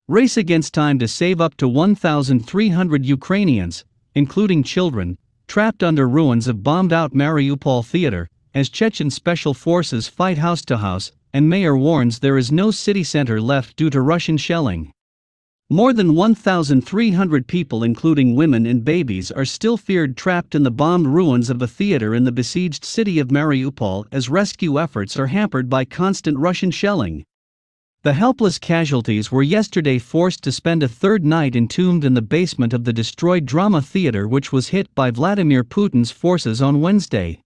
Race against time to save up to 1,300 Ukrainians, including children, trapped under ruins of bombed-out Mariupol theater, as Chechen special forces fight house to house, and mayor warns there is no city center left due to Russian shelling. More than 1,300 people including women and babies are still feared trapped in the bombed ruins of a theater in the besieged city of Mariupol as rescue efforts are hampered by constant Russian shelling. The helpless casualties were yesterday forced to spend a third night entombed in the basement of the destroyed drama theater which was hit by Vladimir Putin's forces on Wednesday.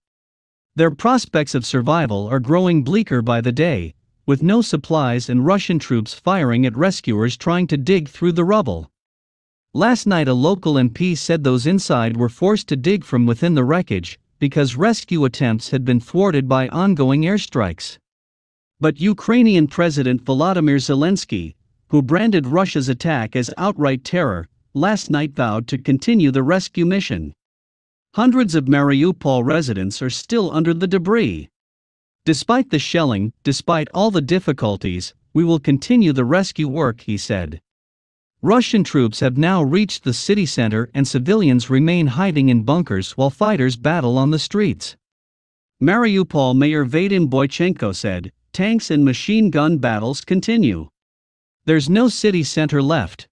Their prospects of survival are growing bleaker by the day, with no supplies and Russian troops firing at rescuers trying to dig through the rubble. Last night a local MP said those inside were forced to dig from within the wreckage because rescue attempts had been thwarted by ongoing airstrikes. But Ukrainian President Volodymyr Zelensky, who branded Russia's attack as outright terror, last night vowed to continue the rescue mission. Hundreds of Mariupol residents are still under the debris. Despite the shelling, despite all the difficulties, we will continue the rescue work, he said. Russian troops have now reached the city center and civilians remain hiding in bunkers while fighters battle on the streets. Mariupol Mayor Vadim Boychenko said, "Tanks and machine gun battles continue. There's no city center left.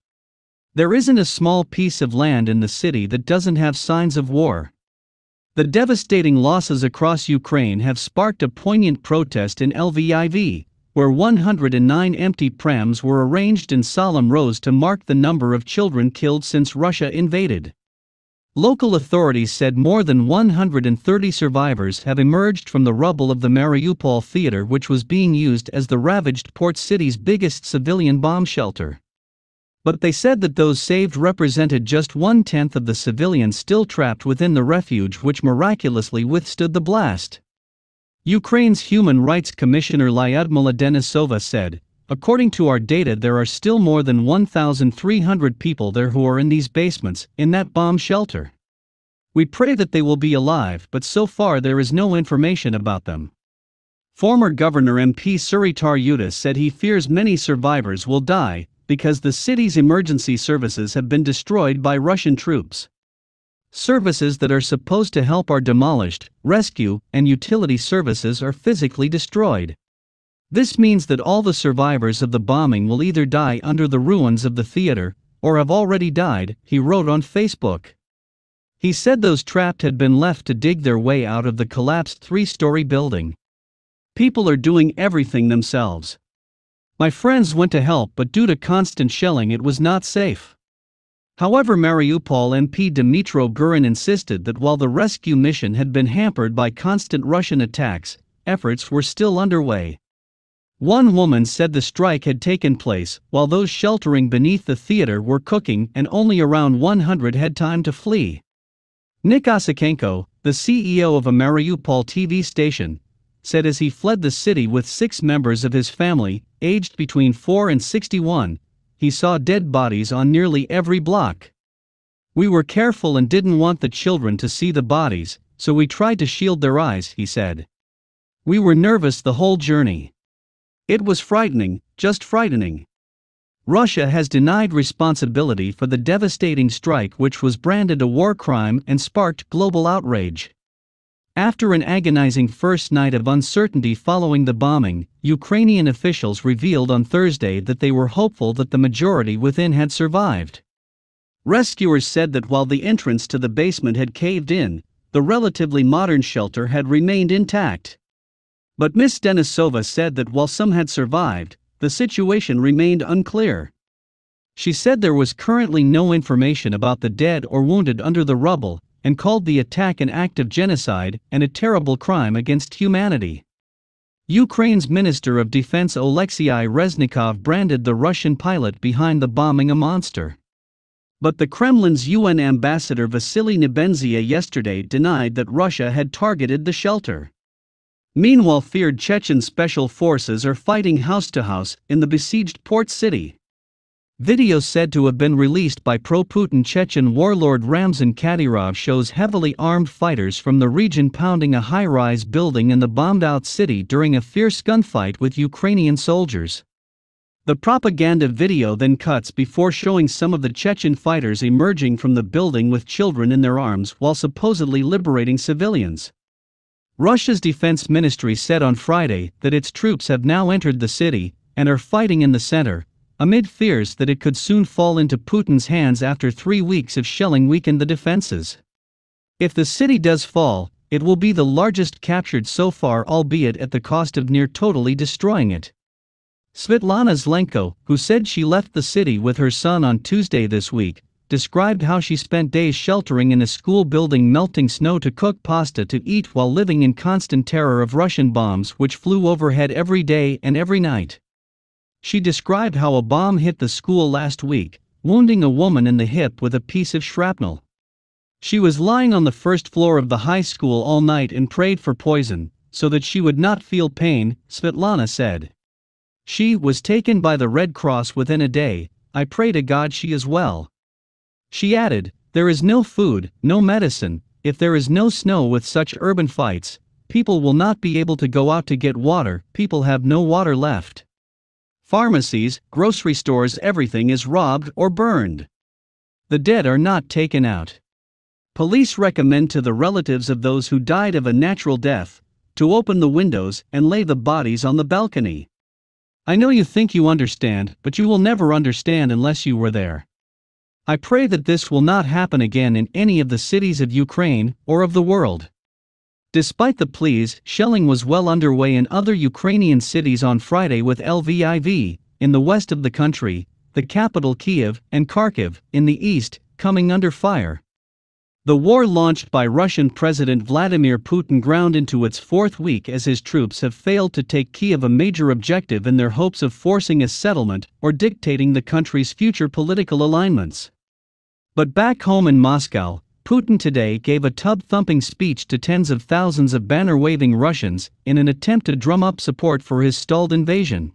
There isn't a small piece of land in the city that doesn't have signs of war." The devastating losses across Ukraine have sparked a poignant protest in Lviv, where 109 empty prams were arranged in solemn rows to mark the number of children killed since Russia invaded. Local authorities said more than 130 survivors have emerged from the rubble of the Mariupol theater, which was being used as the ravaged port city's biggest civilian bomb shelter. But they said that those saved represented just 1/10 of the civilians still trapped within the refuge, which miraculously withstood the blast. Ukraine's Human Rights Commissioner Lyudmila Denisova said, "According to our data, there are still more than 1,300 people there who are in these basements, in that bomb shelter. We pray that they will be alive, but so far there is no information about them." Former Governor MP Suritar Yudas said he fears many survivors will die because the city's emergency services have been destroyed by Russian troops. Services that are supposed to help are demolished, rescue and utility services are physically destroyed. This means that all the survivors of the bombing will either die under the ruins of the theater, or have already died, he wrote on Facebook. He said those trapped had been left to dig their way out of the collapsed three-story building. "People are doing everything themselves. My friends went to help, but due to constant shelling it was not safe." However, Mariupol MP Dmytro Gurin insisted that while the rescue mission had been hampered by constant Russian attacks, efforts were still underway. One woman said the strike had taken place while those sheltering beneath the theater were cooking and only around 100 had time to flee. Nick Osakenko, the CEO of a Mariupol TV station, said as he fled the city with 6 members of his family, aged between 4 and 61, he saw dead bodies on nearly every block. "We were careful and didn't want the children to see the bodies, so we tried to shield their eyes," he said. "We were nervous the whole journey. It was frightening, just frightening." Russia has denied responsibility for the devastating strike, which was branded a war crime and sparked global outrage. After an agonizing first night of uncertainty following the bombing, Ukrainian officials revealed on Thursday that they were hopeful that the majority within had survived. Rescuers said that while the entrance to the basement had caved in, the relatively modern shelter had remained intact. But Ms. Denisova said that while some had survived, the situation remained unclear. She said there was currently no information about the dead or wounded under the rubble, and called the attack an act of genocide and a terrible crime against humanity. Ukraine's Minister of Defense Oleksiy Reznikov branded the Russian pilot behind the bombing a monster. But the Kremlin's UN ambassador Vasily Nebenzia yesterday denied that Russia had targeted the shelter. Meanwhile, feared Chechen special forces are fighting house to house in the besieged port city. Video said to have been released by pro-Putin Chechen warlord Ramzan Kadyrov shows heavily armed fighters from the region pounding a high-rise building in the bombed-out city during a fierce gunfight with Ukrainian soldiers. The propaganda video then cuts before showing some of the Chechen fighters emerging from the building with children in their arms while supposedly liberating civilians. Russia's defense ministry said on Friday that its troops have now entered the city and are fighting in the center, amid fears that it could soon fall into Putin's hands after 3 weeks of shelling weakened the defenses. If the city does fall, it will be the largest captured so far, albeit at the cost of near totally destroying it. Svetlana Zelenko, who said she left the city with her son on Tuesday this week, described how she spent days sheltering in a school building, melting snow to cook pasta to eat while living in constant terror of Russian bombs which flew overhead every day and every night. She described how a bomb hit the school last week, wounding a woman in the hip with a piece of shrapnel. She was lying on the first floor of the high school all night and prayed for poison, so that she would not feel pain, Svetlana said. She was taken by the Red Cross within a day. I pray to God she is well. She added, there is no food, no medicine. If there is no snow with such urban fights, people will not be able to go out to get water. People have no water left. Pharmacies, grocery stores, everything is robbed or burned. The dead are not taken out. Police recommend to the relatives of those who died of a natural death to open the windows and lay the bodies on the balcony. I know you think you understand, but you will never understand unless you were there. I pray that this will not happen again in any of the cities of Ukraine or of the world. Despite the pleas, shelling was well underway in other Ukrainian cities on Friday, with Lviv, in the west of the country, the capital Kyiv, and Kharkiv, in the east, coming under fire. The war launched by Russian President Vladimir Putin ground into its fourth week as his troops have failed to take Kyiv, a major objective in their hopes of forcing a settlement or dictating the country's future political alignments. But back home in Moscow, Putin today gave a tub-thumping speech to tens of thousands of banner-waving Russians in an attempt to drum up support for his stalled invasion.